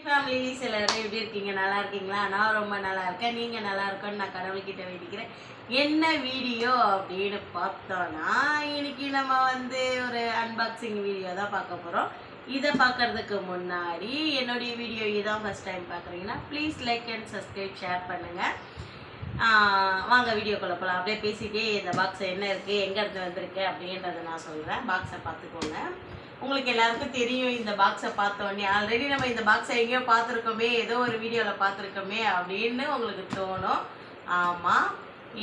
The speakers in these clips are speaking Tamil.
ஃபேமிலிஸ் எல்லாரும் எப்படி இருக்கீங்க? நல்லா இருக்கீங்களா? நான் ரொம்ப நல்லா இருக்கேன். நீங்கள் நல்லா இருக்கேன்னு நான் கடவுள்கிட்ட வேண்டிக்கிறேன். என்ன வீடியோ அப்படின்னு பார்த்தோன்னா, இன்னைக்கு நம்ம ஒரு அன்பாக்சிங் வீடியோ தான் பார்க்க போகிறோம். இதை பார்க்கறதுக்கு முன்னாடி என்னுடைய வீடியோ இதான் ஃபஸ்ட் டைம் பார்க்குறீங்கன்னா please like and subscribe share பண்ணுங்கள். வாங்க வீடியோக்குள்ளே போகலாம். அப்படியே பேசிகிட்டே இந்த பாக்ஸ் என்ன இருக்குது, எங்கே இருந்து வந்திருக்கு அப்படின்றத நான் சொல்கிறேன். பாக்ஸை பார்த்துக்கோங்க. உங்களுக்கு எல்லாருக்கும் தெரியும் இந்த பாக்ஸை பார்த்தோன்னே, ஆல்ரெடி நம்ம இந்த பாக்ஸை எங்கேயோ பார்த்துருக்கோமே, ஏதோ ஒரு வீடியோவில் பார்த்துருக்கோமே அப்படின்னு உங்களுக்கு தோணும். ஆமாம்,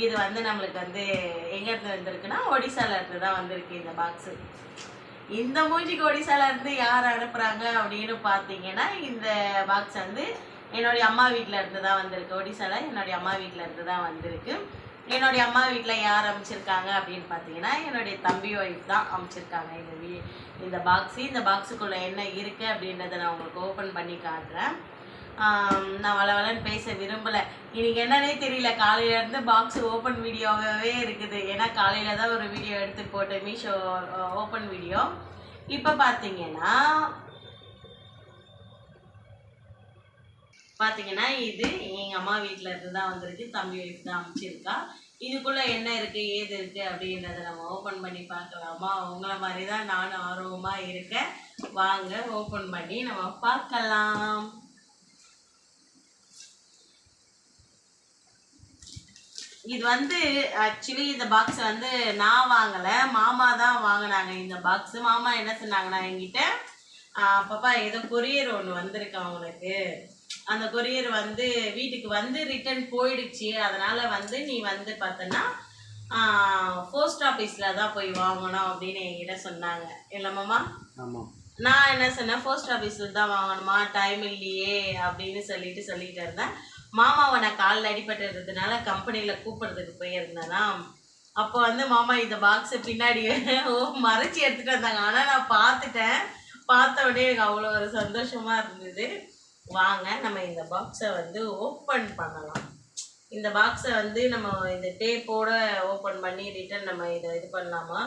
இது நம்மளுக்கு எங்கேருந்து வந்திருக்குன்னா ஒடிசாலேருந்து தான் வந்திருக்கு இந்த பாக்ஸு. இந்த மூஞ்சிக்கு ஒடிசாலேருந்து யார் அனுப்புகிறாங்க அப்படின்னு பார்த்தீங்கன்னா, இந்த பாக்ஸ் என்னுடைய அம்மா வீட்டில் இருந்து தான் வந்திருக்கு. ஒடிசாவில் என்னுடைய அம்மா வீட்டில் இருந்து தான் வந்திருக்கு. என்னுடைய அம்மா வீட்டில் யார் அமைச்சிருக்காங்க அப்படின்னு பார்த்தீங்கன்னா, என்னுடைய தம்பி ஒய்ஃப் தான் அமைச்சிருக்காங்க இந்த பாக்ஸு. இந்த பாக்ஸுக்குள்ளே என்ன இருக்குது அப்படின்றத நான் உங்களுக்கு ஓப்பன் பண்ணி காட்டுறேன். நான் வளவலன்னு பேச விரும்பலை. இன்னைக்கு என்னன்னே தெரியல, காலையிலேருந்து பாக்ஸு ஓப்பன் வீடியோவே இருக்குது. ஏன்னா காலையில் தான் ஒரு வீடியோ எடுத்து போட்டேன், மீஷோ ஓப்பன் வீடியோ. இப்போ பார்த்தீங்கன்னா இது எங்கள் அம்மா வீட்டில் இருந்து தான் வந்திருக்கு. தம்பி ஒய்ஃப் தான் அமைச்சிருக்கா. இதுக்குள்ளே என்ன இருக்குது ஏது இருக்குது அப்படின்றத நம்ம ஓப்பன் பண்ணி பார்க்கலாமா? உங்களை மாதிரி தான் நானும் ஆர்வமாக இருக்கேன். வாங்க ஓப்பன் பண்ணி நம்ம பார்க்கலாம். இது ஆக்சுவலி இந்த பாக்ஸ் நான் வாங்கலை, மாமா தான் வாங்கினாங்க இந்த பாக்ஸு. மாமா என்ன சொன்னாங்கன்னா என்கிட்ட, பாப்பா ஏதோ கொரியர் ஒன்று வந்திருக்கு அவங்களுக்கு, அந்த கொரியர் வீட்டுக்கு ரிட்டர்ன் போயிடுச்சு, அதனால் நீ பார்த்தோன்னா போஸ்ட் ஆஃபீஸில் தான் போய் வாங்கணும் அப்படின்னு என்கிட்ட சொன்னாங்க. இல்லை மாமா? ஆமாம். நான் என்ன சொன்னேன், போஸ்ட் ஆஃபீஸில் தான் வாங்கணுமா, டைம் இல்லையே அப்படின்னு சொல்லிட்டு இருந்தேன். மாமாவை நான் காலில் அடிபட்டுறதுனால கம்பெனியில் கூப்பிட்றதுக்கு போயிருந்தேன்னா, அப்போ மாமா இந்த பாக்ஸை பின்னாடி மறைச்சி எடுத்துகிட்டு வந்தாங்க. ஆனால் நான் பார்த்த உடனே எனக்கு அவ்வளோ ஒரு சந்தோஷமாக இருந்தது. வாங்க நம்ம இந்த பாக்ஸை ஓப்பன் பண்ணலாம். இந்த பாக்ஸை நம்ம இந்த டேப்போட ஓப்பன் பண்ணி ரிட்டன் நம்ம இது பண்ணலாமா,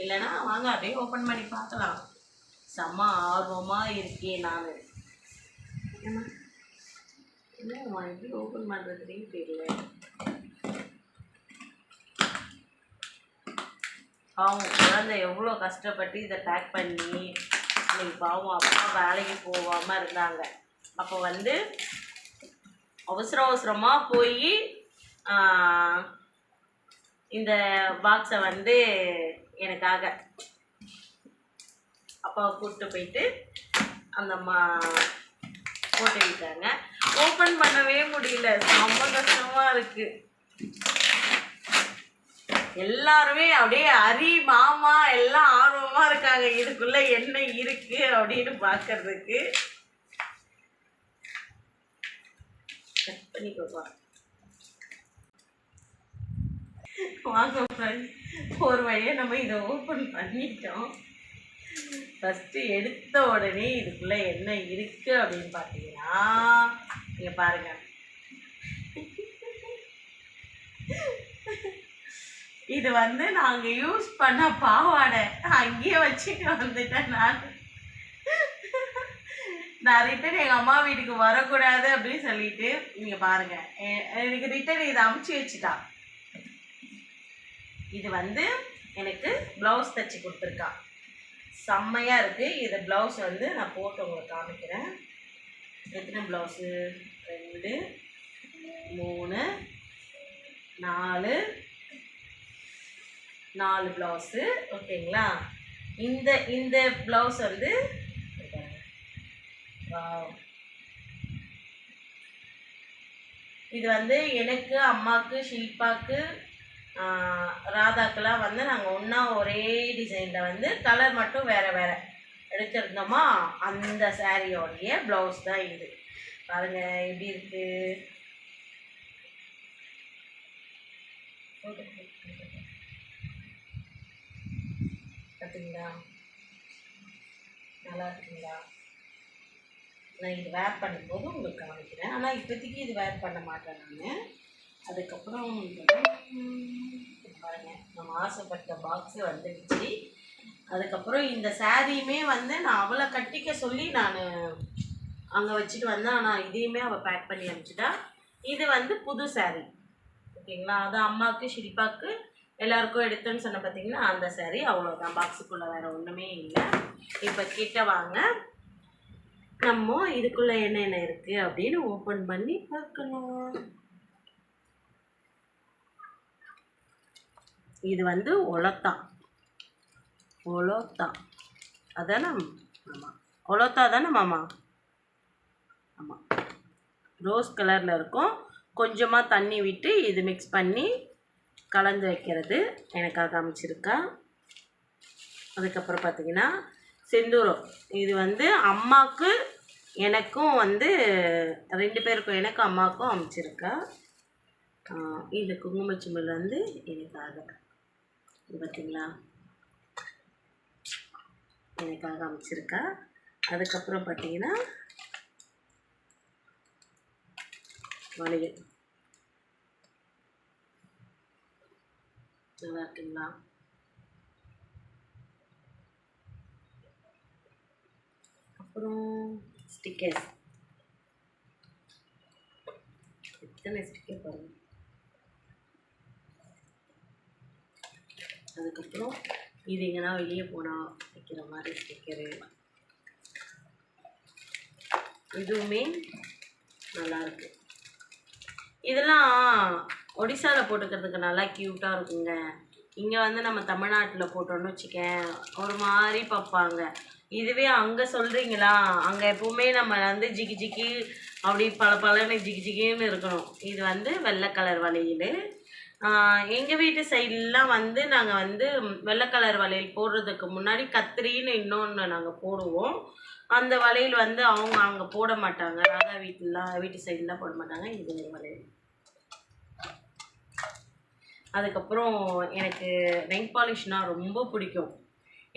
இல்லைன்னா வாங்க அப்படியே ஓப்பன் பண்ணி பார்க்கலாம். செம்ம ஆர்வமாக இருக்கேன் நான். என்னம்மா எப்படி ஓப்பன் பண்ணுறதுன்னு தெரியல. பாவம் குழந்தை எவ்வளோ கஷ்டப்பட்டு இதை பேக் பண்ணி, இன்னைக்கு பாவம் அப்பா வேலைக்கு போகாமல் இருந்தாங்க. அப்போ அவசரமாக போய் இந்த பாக்ஸை எனக்காக அப்பாவை கூப்பிட்டு போயிட்டு அந்த போட்டு விட்டாங்க. ஓப்பன் பண்ணவே முடியல, ரொம்ப கஷ்டமாக இருக்குது. எல்லாருமே அப்படியே மாமா எல்லாம் ஆர்வமாக இருக்காங்க இதுக்குள்ளே என்ன இருக்குது அப்படின்னு பார்க்கறதுக்கு. கட் பண்ணிக்கோப்பா. வாங்க ஒரு வழியாக நம்ம இதை ஓப்பன் பண்ணிட்டோம். ஃபஸ்ட்டு எடுத்த உடனே இதுக்குள்ளே என்ன இருக்குது அப்படின்னு பார்த்தீங்கன்னா, நீங்கள் பாருங்கள், இது நாங்கள் யூஸ் பண்ண பாவாடை அங்கேயே வச்சுட்டு வந்துட்டேன் நான் ரிட்டன் எங்கள் அம்மா வீட்டுக்கு வரக்கூடாது அப்படின்னு சொல்லிட்டு. நீங்கள் பாருங்கள், எனக்கு ரிட்டன் இதை அமுச்சு வச்சுட்டா. இது எனக்கு ப்ளவுஸ் தைச்சி கொடுத்துருக்கா, செம்மையாக இருக்குது. இது ப்ளவுஸ் நான் போட்டு உங்களுக்கு காமிக்கிறேன். எத்தனை ப்ளவுஸு? 2 3 4 ப்ளவுஸு. ஓகேங்களா? இந்த ப்ளவுஸ் இது எனக்கு, அம்மாவுக்கு, ஷில்பாவுக்கு, ராதாக்கெல்லாம் நாங்கள் ஒன்றா ஒரே டிசைனில் கலர் மட்டும் வேறு வேறு எடுத்துருந்தோமா, அந்த சாரியோடைய ப்ளவுஸ் தான் இது. பாருங்கள் எப்படி இருக்குது. பார்த்தீங்களா? நல்லா இருக்குங்களா? நான் இது வேர் பண்ணும்போது உங்களுக்கு காமிக்கிறேன். ஆனால் இப்போதைக்கு இது வேர் பண்ண மாட்டேன் நான். அதுக்கப்புறம் பாருங்கள், நம்ம ஆசைப்பட்ட பாக்ஸு வந்துடுச்சு. அதுக்கப்புறம் இந்த சாரியுமே நான் அவளை கட்டிக்க சொல்லி நான் அங்கே வச்சுட்டு வந்தேன். ஆனால் இதையுமே அவள் பேக் பண்ணி அனுப்பிச்சிட்டா. இது வந்து புது சாரீ ஓகேங்களா. அது அம்மாவுக்கு ஷில்பாவுக்கு எல்லாருக்கும் எடுத்தேன்னு சொன்ன பார்த்தீங்கன்னா அந்த சாரீ. அவ்வளோதான், பாக்ஸுக்குள்ளே வேறு ஒன்றுமே இல்லை. இப்போ கிட்ட வாங்க, நம்ம இதுக்குள்ளே என்னென்ன இருக்குது அப்படின்னு ஓப்பன் பண்ணி பார்க்கலாம். இது வந்து ஒலத்தா அதானே? ஆமாம், ஒலத்தா தானே மாமா? ஆமாம், ரோஸ் கலரில் இருக்கும். கொஞ்சமாக தண்ணி விட்டு இது மிக்ஸ் பண்ணி கலந்து வைக்கிறது எனக்காக அமைச்சிருக்கா. அதுக்கப்புறம் பார்த்தீங்கன்னா செந்தூரம். இது வந்து அம்மாவுக்கு எனக்கும் வந்து 2 பேருக்கும், எனக்கும் அம்மாவுக்கும் அமைச்சிருக்கா. இந்த குங்குமச்சிமிழ் வந்து எனக்காக, இது பார்த்தீங்களா, எனக்காக அமைச்சிருக்கா. அதுக்கப்புறம் பார்த்தீங்கன்னா வளையல் நல்லா இருக்குங்களா. அப்புறம் ஸ்டிக்கர்ஸ், எத்தனை ஸ்டிக்கர் பாருங்க. அதுக்கப்புறம் இது எங்கன்னா வெளியே போனால் வைக்கிற மாதிரி ஸ்டிக்கரு, இதுவுமே நல்லாயிருக்கு. இதெல்லாம் ஒடிசாவில் போட்டுக்கிறதுக்கு நல்லா க்யூட்டாக இருக்குங்க. இங்கே வந்து நம்ம தமிழ்நாட்டில் போட்டோன்னு வச்சுக்கேன் ஒரு மாதிரி பார்ப்பாங்க. இதுவே அங்கே சொல்கிறீங்களா, அங்கே எப்போவுமே நம்ம வந்து ஜிகி ஜிகி அப்படி பலன்னு ஜிகி ஜிகின்னு இருக்கணும். இது வந்து வெள்ளை கலர் வளையல். எங்கள் வீட்டு சைட்லாம் வந்து நாங்கள் வந்து வெள்ளை கலர் வளையல் போடுறதுக்கு முன்னாடி கத்திரின்னு இன்னொன்று நாங்கள் போடுவோம். அந்த வளையல் வந்து அவங்க அங்கே போட மாட்டாங்க, ராதா வீட்டு சைட்லாம் போட மாட்டாங்க. இது ஒரு வளையல். அதுக்கப்புறம் எனக்கு நெயில் பாலிஷ்னால் ரொம்ப பிடிக்கும்.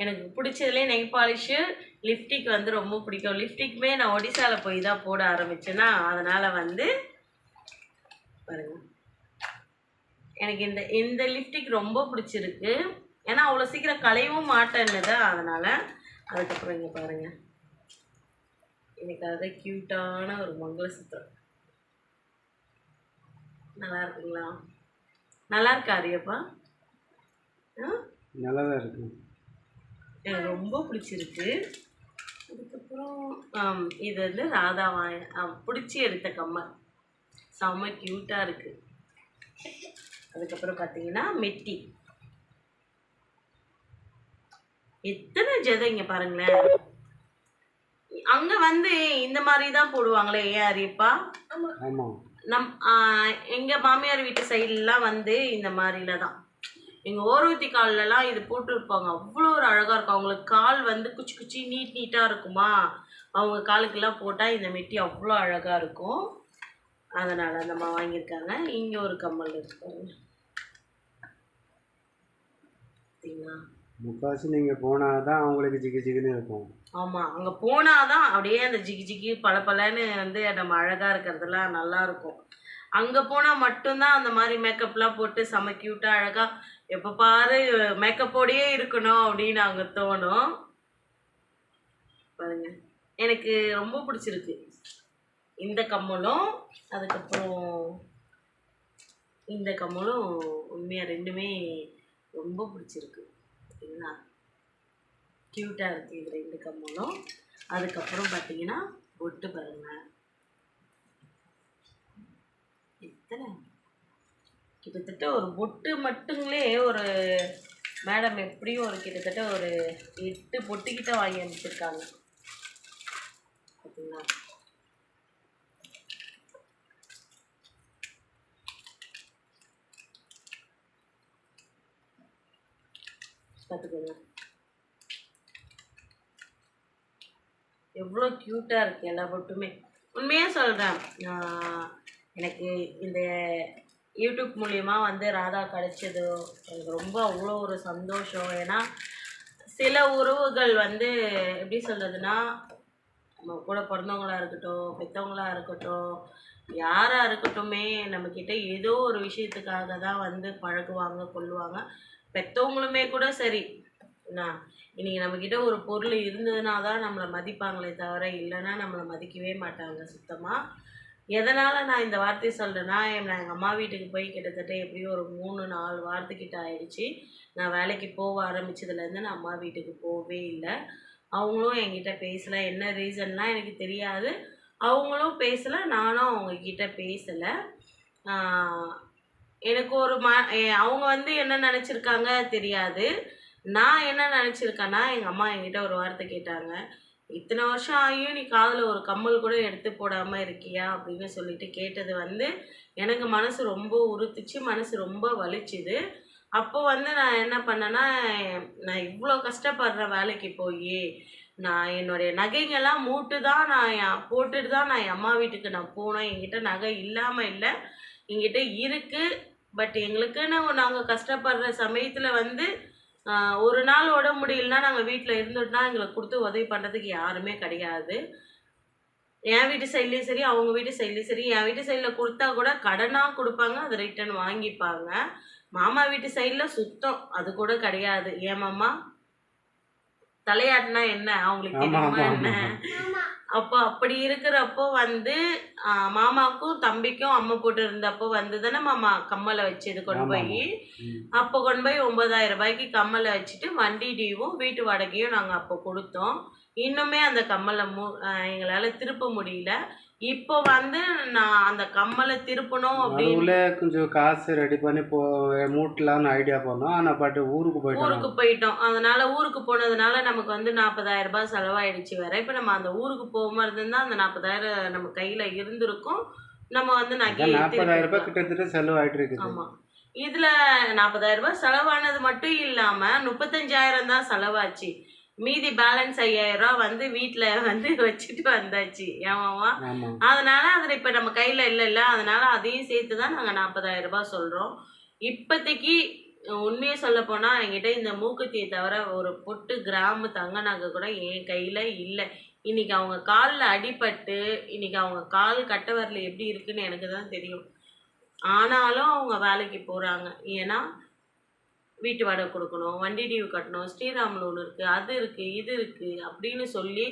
எனக்கு பிடிச்சதுலேயே நெயில் பாலிஷு, லிப்டிக் வந்து ரொம்ப பிடிக்கும். லிப்டிக்குமே நான் ஒடிசாவில் போய் தான் போட ஆரம்பித்தேன்னா அதனால் வந்து பாருங்கள், எனக்கு இந்த லிப்டிக் ரொம்ப பிடிச்சிருக்கு. ஏன்னா அவ்வளோ சீக்கிரம் களையவும் மாட்டேன்னுது அதனால். அதுக்கப்புறம் இங்கே பாருங்கள், எனக்காக க்யூட்டான ஒரு மங்களசூத்திரம். நல்லா இருக்குங்களா? நல்லா இருக்கா அரியப்பா? நல்லா தான் இருக்கு, எனக்கு ரொம்ப பிடிச்சிருக்கு. அதுக்கப்புறம் இது வந்து ராதாவாய பிடிச்சி எடுத்த கம்மல், செம்ம க்யூட்டாக இருக்குது. அதுக்கப்புறம் பார்த்தீங்கன்னா மெட்டி, எத்தனை ஜதை இங்கே பாருங்களேன். அங்கே வந்து இந்த மாதிரி தான் போடுவாங்களே ஏன் அரியப்பா? எங்கள் மாமியார் வீட்டு சைட்லாம் வந்து இந்த மாதிரில தான். எங்கள் ஓரவத்தி கால்லலாம் இது போட்டுருப்பாங்க, அவ்வளோ ஒரு அழகாக இருக்கும். அவங்களுக்கு கால் வந்து குச்சி நீட்டாக இருக்குமா, அவங்க காலுக்கெல்லாம் போட்டால் இந்த மெட்டி அவ்வளோ அழகாக இருக்கும். அதனால் அந்த அம்மா வாங்கியிருக்காங்க. இங்கே ஒரு கம்மல் இருக்காங்க பார்த்தீங்களா. முக்கால்வாசி நீங்கள் போனால் தான் அவங்களுக்கு ஜிகி ஜிகின்னு இருக்கும். ஆமாம், அங்கே போனால் தான் அப்படியே அந்த ஜிகி ஜிகி பளபளன்னு வந்து நம்ம அழகாக இருக்கிறதுலாம் நல்லாயிருக்கும். அங்கே போனால் மட்டும்தான் அந்த மாதிரி மேக்கப்லாம் போட்டு செம க்யூட்டாக அழகாக எப்போ பாரு மேக்கப்போடையே இருக்கணும் அப்படின்னு அங்கே தோணும். பாருங்க, எனக்கு ரொம்ப பிடிச்சிருக்கு இந்த கம்மலும். அதுக்கப்புறம் இந்த கம்மலும் உண்மையாக ரெண்டுமே ரொம்ப பிடிச்சிருக்கு. பார்த்தீங்கன்னா க்யூட்டாக இருக்குது இது 2 கம்மலும். அதுக்கப்புறம் பார்த்தீங்கன்னா பொட்டு பாருங்கள், எத்தனை கிட்டத்தட்ட ஒரு பொட்டு மட்டுங்களே ஒரு மேடம் எப்படியும் ஒரு கிட்டத்தட்ட ஒரு 8 பொட்டுக்கிட்ட வாங்கி அனுப்பிச்சிருக்காங்க. பார்த்தீங்களா, பார்த்துக்கோங்க எவ்வளோ க்யூட்டாக இருக்குது எல்லா பொட்டுமே. உண்மையாக சொல்கிறேன், எனக்கு இந்த யூடியூப் மூலிமா வந்து ராதா கிடைச்சது எனக்கு ரொம்ப அவ்வளோ ஒரு சந்தோஷம். ஏன்னா சில உறவுகள் வந்து எப்படி சொல்கிறதுனா, நம்ம கூட பிறந்தவங்களாக இருக்கட்டும், பெற்றவங்களாக இருக்கட்டும், யாராக இருக்கட்டுமே நம்மக்கிட்ட ஏதோ ஒரு விஷயத்துக்காக தான் வந்து பழகுவாங்க கொள்ளுவாங்க. பெற்றவங்களுமே கூட சரி, என்ன இன்னைக்கு நம்மக்கிட்ட ஒரு பொருள் இருந்ததுனா தான் நம்மளை மதிப்பாங்களே தவிர இல்லைன்னா நம்மளை மதிக்கவே மாட்டாங்க சுத்தமாக. எதனால் நான் இந்த வார்த்தையை சொல்கிறேன்னா, நான் எங்கள் அம்மா வீட்டுக்கு போய் கிட்டத்தட்ட எப்படியும் ஒரு 3-4 வாரத்துக்கிட்ட ஆயிடுச்சு. நான் வேலைக்கு போக ஆரம்பித்ததுலேருந்து நான் அம்மா வீட்டுக்கு போகவே இல்லை. அவங்களும் என்கிட்ட பேசலை. என்ன ரீசன்லாம் எனக்கு தெரியாது. அவங்களும் பேசலை, நானும் அவங்கக்கிட்ட பேசலை. எனக்கு ஒரு அவங்க வந்து என்ன நினச்சிருக்காங்க தெரியாது. நான் என்ன நினச்சிருக்கேன்னா, எங்கள் அம்மா என்கிட்ட ஒரு வார்த்தை கேட்டாங்க, இத்தனை வருஷம் ஆகியும் நீ காதில் ஒரு கம்மல் கூட எடுத்து போடாமல் இருக்கியா அப்படின்னு சொல்லிட்டு கேட்டது வந்து எனக்கு மனசு ரொம்ப உறுத்துச்சு, மனசு ரொம்ப வலிச்சுது. அப்போ வந்து நான் என்ன பண்ணேன்னா, நான் இவ்வளோ கஷ்டப்படுற வேலைக்கு போய் நான் என்னுடைய நகைங்கெல்லாம் மூட்டு தான் நான் போட்டுட்டு தான் நான் என் அம்மா வீட்டுக்கு நான் போனேன். என்கிட்ட நகை இல்லாமல் இல்லை, என்கிட்ட இருக்குது. பட் எங்களுக்குன்னு நாங்கள் கஷ்டப்படுற சமயத்தில் வந்து ஒரு நாள் உடம்பு முடியலன்னா நாங்கள் வீட்டில் இருந்துட்டோம்னா எங்களுக்கு கொடுத்து உதவி பண்ணுறதுக்கு யாருமே கிடையாது. என் வீட்டு சைட்லேயும் சரி, அவங்க வீட்டு சைட்லேயும் சரி. என் வீட்டு சைடில் கொடுத்தா கூட கடனாக கொடுப்பாங்க, அதை ரிட்டன் வாங்கிப்பாங்க. மாமா வீட்டு சைடில் சுத்தம் அது கூட கிடையாது. ஏன் மாமா தலையாட்டினா என்ன அவங்களுக்கு தெரியுமா என்ன? அப்போ அப்படி இருக்கிறப்போ வந்து மாமாவுக்கும் தம்பிக்கும் அம்மை போட்டு இருந்தப்போ வந்து தானே மாமா கம்மலை வச்சது கொண்டு போய். அப்போ கொண்டு போய் 9,000 ரூபாய்க்கு கம்மலை வச்சுட்டு வண்டி டியூவும் வீட்டு வாடகையும் நாங்கள் அப்போ கொடுத்தோம். இன்னுமே அந்த கம்மலை எங்களால் திருப்ப முடியல. இப்போ வந்து நான் அந்த கம்மலை திருப்பணும் அப்படின்னு கொஞ்சம் காசு ரெடி பண்ணி மூட்டலான்னு ஐடியா பண்ணோம். ஆனால் பட் ஊருக்கு போயிட்டோம். அதனால ஊருக்கு போனதுனால நமக்கு வந்து 40,000 ரூபாய் செலவாயிடுச்சு வேற. இப்போ நம்ம அந்த ஊருக்கு போகாம இருந்தா அந்த 40,000 நம்ம கையில இருந்திருக்கும். நம்ம வந்து 40,000 ரூபாய் கிட்டத்தட்ட செலவாயிட்டு இருக்கு. ஆமா, இதுல 40,000 ரூபாய் செலவானது மட்டும் இல்லாம 35,000 தான் செலவாச்சு. மீதி பேலன்ஸ் 5,000 ரூபா வந்து வீட்டில் வந்து வச்சுட்டு வந்தாச்சு. ஏமாவா? அதனால அதில் இப்போ நம்ம கையில் இல்லைல்ல, அதனால அதையும் சேர்த்து தான் நாங்கள் 40,000 ரூபாய் சொல்கிறோம். இப்போதைக்கு உண்மையை சொல்ல போனால் என்கிட்ட இந்த மூக்குத்தியை தவிர ஒரு பொட்டு கிராமு தங்க நகை கூட என் கையில் இல்லை. இன்னைக்கு அவங்க காலில் அடிபட்டு இன்னைக்கு அவங்க கால் கட்ட வரல எப்படி இருக்குன்னு எனக்கு தான் தெரியும். ஆனாலும் அவங்க வேலைக்கு போகிறாங்க. ஏன்னா வீட்டு வாடகை கொடுக்கணும், வண்டி டியூ கட்டணும், ஸ்ரீராம் லோன் இருக்குது, அது இருக்குது, இது இருக்குது அப்படின்னு சொல்லி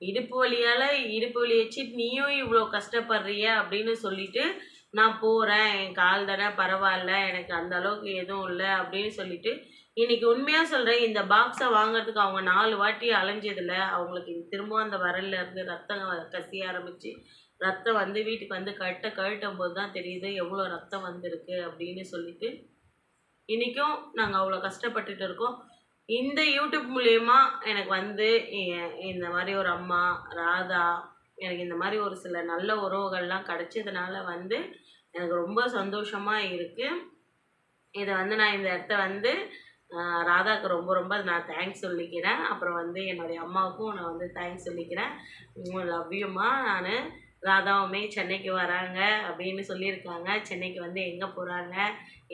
இடுப்பு வலி வச்சு நீயும் இவ்வளோ கஷ்டப்படுறிய அப்படின்னு சொல்லிட்டு நான் போகிறேன், என் கால் தானே பரவாயில்ல, எனக்கு அந்த அளவுக்கு எதுவும் இல்லை அப்படின்னு சொல்லிட்டு இன்னைக்கு உண்மையாக சொல்கிறேன். இந்த பாக்ஸை வாங்குறதுக்கு அவங்க 4 வாட்டி அலைஞ்சதில் அவங்களுக்கு திரும்பவும் அந்த வரல்ல இருந்து ரத்தம் கசிய ஆரம்பிச்சு ரத்தம் வந்து வீட்டுக்கு வந்து கழட்டும் போது தான் தெரியுது எவ்வளோ ரத்தம் வந்திருக்கு அப்படின்னு சொல்லிட்டு இன்றைக்கும் நாங்கள் அவ்வளோ கஷ்டப்பட்டுட்டு இருக்கோம். இந்த யூடியூப் மூலயமா எனக்கு வந்து இந்த மாதிரி ஒரு அம்மா ராதா, எனக்கு இந்த மாதிரி ஒரு சில நல்ல உறவுகள்லாம் கிடைச்சதுனால வந்து எனக்கு ரொம்ப சந்தோஷமாக இருக்குது. இதை வந்து நான் இந்த இடத்த வந்து ராதாவுக்கு ரொம்ப ரொம்ப நான் தேங்க்ஸ் சொல்லிக்கிறேன். அப்புறம் வந்து என்னுடைய அம்மாவுக்கும் நான் வந்து தேங்க்ஸ் சொல்லிக்கிறேன். லவ் யூம்மா. நான் ராதாவுமே சென்னைக்கு வராங்க அப்படின்னு சொல்லியிருக்காங்க. சென்னைக்கு வந்து எங்கே போகிறாங்க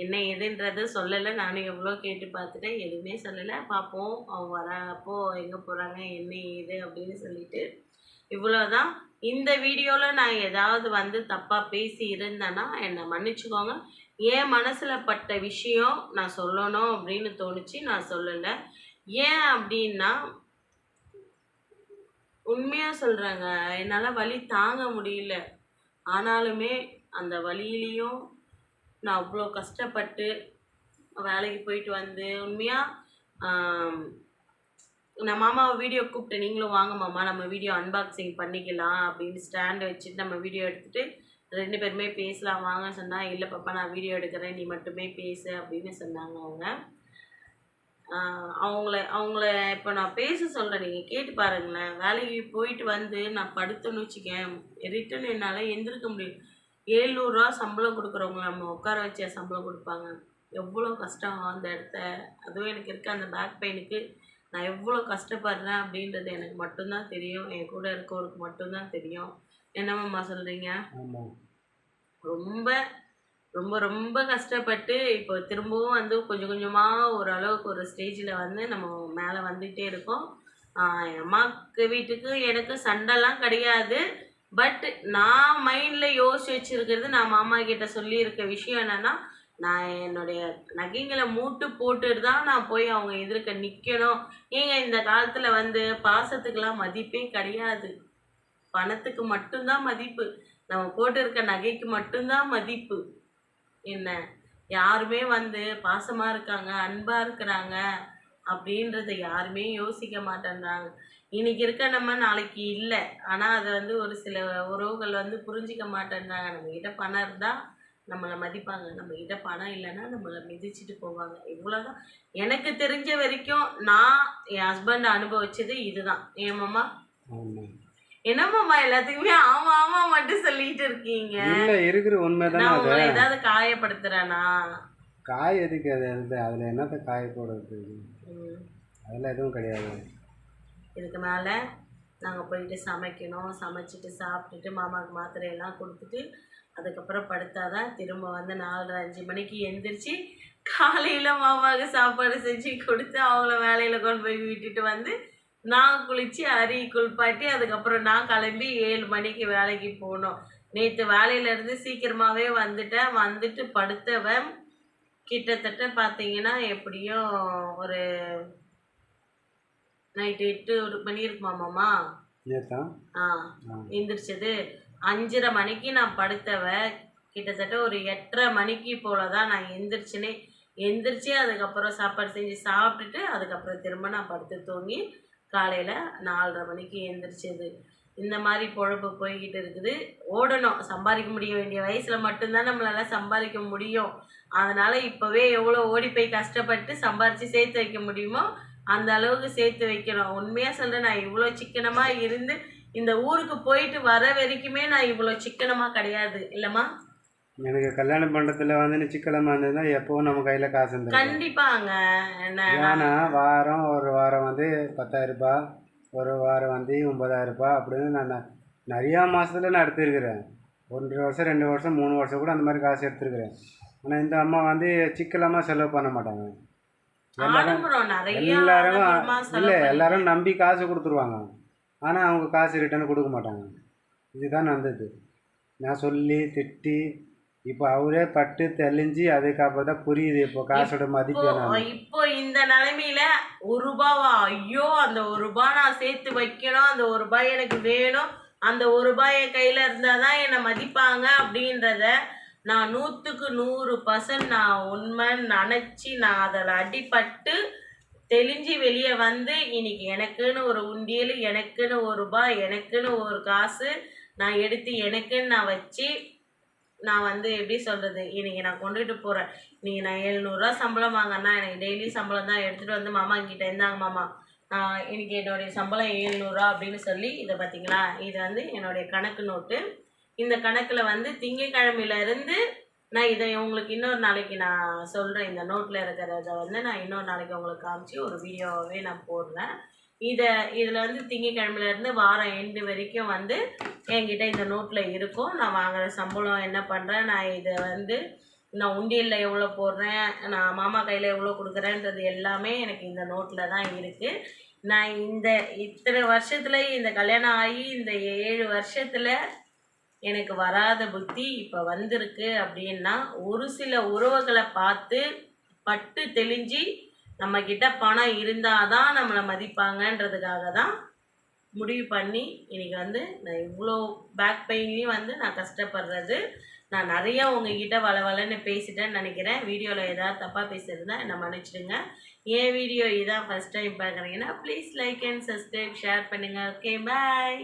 என்ன ஏதுன்றது சொல்லலை. நானும் எவ்வளோ கேட்டு பார்த்துட்டேன், எதுவுமே சொல்லலை. பார்ப்போம் அவங்க வரப்போ எங்கே போகிறாங்க என்ன ஏது அப்படின்னு சொல்லிட்டு. இவ்வளோதான். இந்த வீடியோவில் நான் ஏதாவது வந்து தப்பாக பேசி இருந்தேன்னா என்னை மன்னிச்சுக்கோங்க. என் மனசில் பட்ட விஷயம் நான் சொல்லணும் அப்படின்னு தோணுச்சு, நான் சொல்லலை. ஏன் அப்படின்னா உண்மையாக சொல்கிறேங்க, என்னால் வலி தாங்க முடியல. ஆனாலுமே அந்த வலியிலையும் நான் அவ்வளோ கஷ்டப்பட்டு வேலைக்கு போயிட்டு வந்து உண்மையாக நான் மாமாவை வீடியோ கூப்பிட்டு நீங்களும் வாங்க மாமா நம்ம வீடியோ அன்பாக்சிங் பண்ணிக்கலாம் அப்படின்னு ஸ்டாண்டு வச்சுட்டு நம்ம வீடியோ எடுத்துகிட்டு 2 பேருமே பேசலாம் வாங்க சொன்னால், இல்லை பாப்பா நான் வீடியோ எடுக்கிறேன் நீ மட்டுமே பேசு அப்படின்னு சொன்னாங்க அவங்க. அவங்கள இப்போ நான் பேச சொல்கிறேன், நீங்கள் கேட்டு பாருங்களேன். வேலைக்கு போயிட்டு வந்து நான் படுத்தேன்னு வச்சுக்கேன், ரிட்டன் என்னால் எந்திருக்க முடியும். 700 ரூபா சம்பளம் கொடுக்குறவங்க நம்ம உட்கார வச்ச சம்பளம் கொடுப்பாங்க. எவ்வளோ கஷ்டம் அந்த இடத்த. அதுவும் எனக்கு இருக்க அந்த பேக் பெயினுக்கு நான் எவ்வளோ கஷ்டப்படுறேன் அப்படின்றது எனக்கு மட்டும்தான் தெரியும், என் கூட இருக்கவருக்கு மட்டும்தான் தெரியும். என்னம்மா சொல்கிறீங்க? ரொம்ப ரொம்ப ரொம்ப கஷ்டப்பட்டு இப்போ திரும்பவும் வந்து கொஞ்சம் கொஞ்சமாக ஓரளவுக்கு ஒரு ஸ்டேஜில் வந்து நம்ம மேலே வந்துகிட்டே இருக்கோம். என் அம்மாவுக்கு வீட்டுக்கு எனக்கு சண்டைலாம் கிடையாது. பட் நான் மைண்டில் யோசிச்சு வச்சுருக்கிறது, நான் மாமா கிட்ட சொல்லியிருக்க விஷயம் என்னென்னா, நான் என்னுடைய நகைங்களை மூட்டு போட்டுட்டு தான் நான் போய் அவங்க எதிர்க்க நிற்கணும். ஏங்க இந்த காலத்தில் வந்து பாசத்துக்கெல்லாம் மதிப்பே கிடையாது. பணத்துக்கு மட்டும்தான் மதிப்பு. நம்ம போட்டிருக்க நகைக்கு மட்டும்தான் மதிப்பு. என்ன யாருமே வந்து பாசமாக இருக்காங்க, அன்பாக இருக்கிறாங்க அப்படின்றத யாருமே யோசிக்க மாட்டேன்றாங்க. இன்னைக்கு இருக்க நம்ம நாளைக்கு இல்லை. ஆனால் அதை வந்து ஒரு சில உறவுகள் வந்து புரிஞ்சிக்க மாட்டேன்றாங்க. நம்மக்கிட்ட பணம் இருந்தால் நம்மளை மதிப்பாங்க, நம்மக்கிட்ட பணம் இல்லைன்னா நம்மளை மிதிச்சுட்டு போவாங்க. இவ்வளோதான் எனக்கு தெரிஞ்ச வரைக்கும். நான் என் ஹஸ்பண்ட் அனுபவிச்சது இதுதான். ஏமாம்மா? ஆமாம். என்னம்மாம்மா எல்லாத்துக்குமே ஆமா ஆமா மட்டும் சொல்லிட்டு இருக்கீங்க? இல்லை, இருக்கிற உண்மைதானே. நான் அது உங்களை ஏதாவது காயப்படுத்துறேனா? காய் எதுக்கு? அதில் என்னத்தை காய போடுறது? அதெல்லாம் எதுவும் கிடையாது. இதுக்கு மேலே நாங்கள் போயிட்டு சமைக்கணும். சமைச்சிட்டு சாப்பிட்டுட்டு மாமாவுக்கு மாத்திரையெல்லாம் கொடுத்துட்டு அதுக்கப்புறம் படுத்தாதான் திரும்ப வந்து 4:30-5 மணிக்கு எந்திரிச்சு காலையில் மாமாவுக்கு சாப்பாடு செஞ்சு கொடுத்து அவங்கள வேலையில் கொண்டு போய் விட்டுட்டு வந்து நான் குளித்து அரி குளிப்பாட்டி அதுக்கப்புறம் நான் கிளம்பி 7 மணிக்கு வேலைக்கு போகணும். நேற்று வேலையிலேருந்து சீக்கிரமாகவே வந்துட்டேன். வந்துட்டு படுத்தவன் கிட்டத்தட்ட பார்த்தீங்கன்னா எப்படியும் ஒரு நைட்டு 8 மணி இருக்குமாமாம்மா. எந்திரிச்சது 5:30 மணிக்கு நான் படுத்தவ. கிட்டத்தட்ட ஒரு 8:30 மணிக்கு போல தான் நான் எந்திரிச்சு அதுக்கப்புறம் சாப்பாடு செஞ்சு சாப்பிட்டுட்டு அதுக்கப்புறம் திரும்ப நான் படுத்து தூங்கி காலையில் 4:30 மணிக்கு எந்திரிச்சது. இந்த மாதிரி பொழப்பு போய்கிட்டு இருக்குது. ஓடணும், சம்பாதிக்க முடிய வேண்டிய வயசில் மட்டும்தான் நம்மளால சம்பாதிக்க முடியும். அதனால் இப்போவே எவ்வளோ ஓடி போய் கஷ்டப்பட்டு சம்பாரித்து சேர்த்து வைக்க முடியுமோ அந்த அளவுக்கு சேர்த்து வைக்கணும். உண்மையாக சொல்கிறேன், நான் இவ்வளோ சிக்கனமாக இருந்து இந்த ஊருக்கு போயிட்டு வர வரைக்குமே நான் இவ்வளோ சிக்கனமாக கிடையாது. இல்லைம்மா? எனக்கு கல்யாணம் பண்ணுறதுல வந்து நீ சிக்கனமாக இருந்ததுன்னா எப்போவும் நம்ம கையில் காசு இருந்தது. கண்டிப்பாங்க. ஏன்னா ஒரு வாரம் வந்து 10,000 ரூபாய், ஒரு வாரம் வந்து 9,000 ரூபாய் அப்படின்னு நான் நிறையா மாதத்தில் நான் எடுத்துருக்கிறேன். 1 வருஷம் 2 வருஷம் 3 வருஷம் கூட அந்த மாதிரி காசு எடுத்துருக்கிறேன். ஆனால் இந்த அம்மா வந்து சிக்கனமாக செலவு பண்ண மாட்டாங்க. எல்லாரும் நம்பி காசு கொடுத்துருவாங்க. ஆனால் அவங்க காசு ரிட்டர்ன் கொடுக்க மாட்டாங்க. இதுதான் நடந்தது. நான் சொல்லி திட்டி இப்போ அவரே பட்டு தெளிஞ்சு அதுக்கப்புறம் தான் புரியுது இப்போ காசோட மதிப்பு. இப்போ இந்த நிலைமையில ₹1 ஐயோ அந்த ₹1 நான் சேர்த்து வைக்கணும், அந்த ₹1 எனக்கு வேணும், அந்த ₹1 என் கையில் இருந்தால் தான் என்னை மதிப்பாங்க அப்படின்றத நான் 100க்கு 100% நான் உண்மைன்னு நினச்சி நான் அதில் அடிபட்டு தெளிஞ்சு வெளியே வந்து இன்னைக்கு எனக்குன்னு ஒரு உண்டியல், எனக்குன்னு ₹1, எனக்குன்னு ஒரு காசு நான் எடுத்து எனக்குன்னு நான் வச்சு நான் வந்து எப்படி சொல்கிறது, இன்றைக்கி நான் கொண்டுட்டு போகிறேன். இன்றைக்கி நான் 700 சம்பளம் வாங்கினா எனக்கு டெய்லி சம்பளம் தான் எடுத்துகிட்டு வந்து மாமா கிட்டே இருந்தாங்க. மாமா இன்றைக்கி என்னுடைய சம்பளம் 700 அப்படின்னு சொல்லி இதை பார்த்தீங்களா, இது வந்து என்னுடைய கணக்கு நோட்டு. இந்த கணக்கில் வந்து திங்கட்கிழமையிலேருந்து நான் இதை உங்களுக்கு இன்னொரு நாளைக்கு நான் சொல்கிறேன். இந்த நோட்டில் இருக்கிறத வந்து நான் இன்னொரு நாளைக்கு உங்களுக்கு காமிச்சு ஒரு வீடியோவே நான் போடுறேன். இதில் வந்து திங்கட்கிழமையிலேருந்து வாரம் எண்டு வரைக்கும் வந்து என்கிட்ட இந்த நோட்டில் இருக்கும். நான் வாங்குகிற சம்பளம் என்ன பண்ணுறேன், நான் இதை வந்து நான் உண்டியலில் எவ்வளோ போடுறேன், நான் மாமா கையில் எவ்வளோ கொடுக்குறேன்றது எல்லாமே எனக்கு இந்த நோட்டில் தான் இருக்குது. நான் இத்தனை வருஷத்தில் இந்த கல்யாணம் ஆகி இந்த 7 வருஷத்தில் எனக்கு வராத புத்தி இப்போ வந்திருக்கு. அப்படின்னா ஒரு சில உறவுகளை பார்த்து பட்டு தெளிஞ்சு நம்மக்கிட்ட பணம் இருந்தால் தான் நம்மளை மதிப்பாங்கன்றதுக்காக தான் முடிவு பண்ணி இன்றைக்கி வந்து நான் இவ்வளோ பேக் பெயின்லேயும் வந்து நான் கஷ்டப்படுறது. நான் நிறையா உங்ககிட்ட வளன்னு பேசிட்டேன்னு நினைக்கிறேன். வீடியோவில் ஏதாவது தப்பாக பேசியிருந்தா என்னை மன்னிச்சிடுங்க. என் வீடியோ இதான் ஃபஸ்ட் டைம் பார்க்குறீங்கன்னா please like and subscribe, share பண்ணுங்கள். ஓகே, பாய்.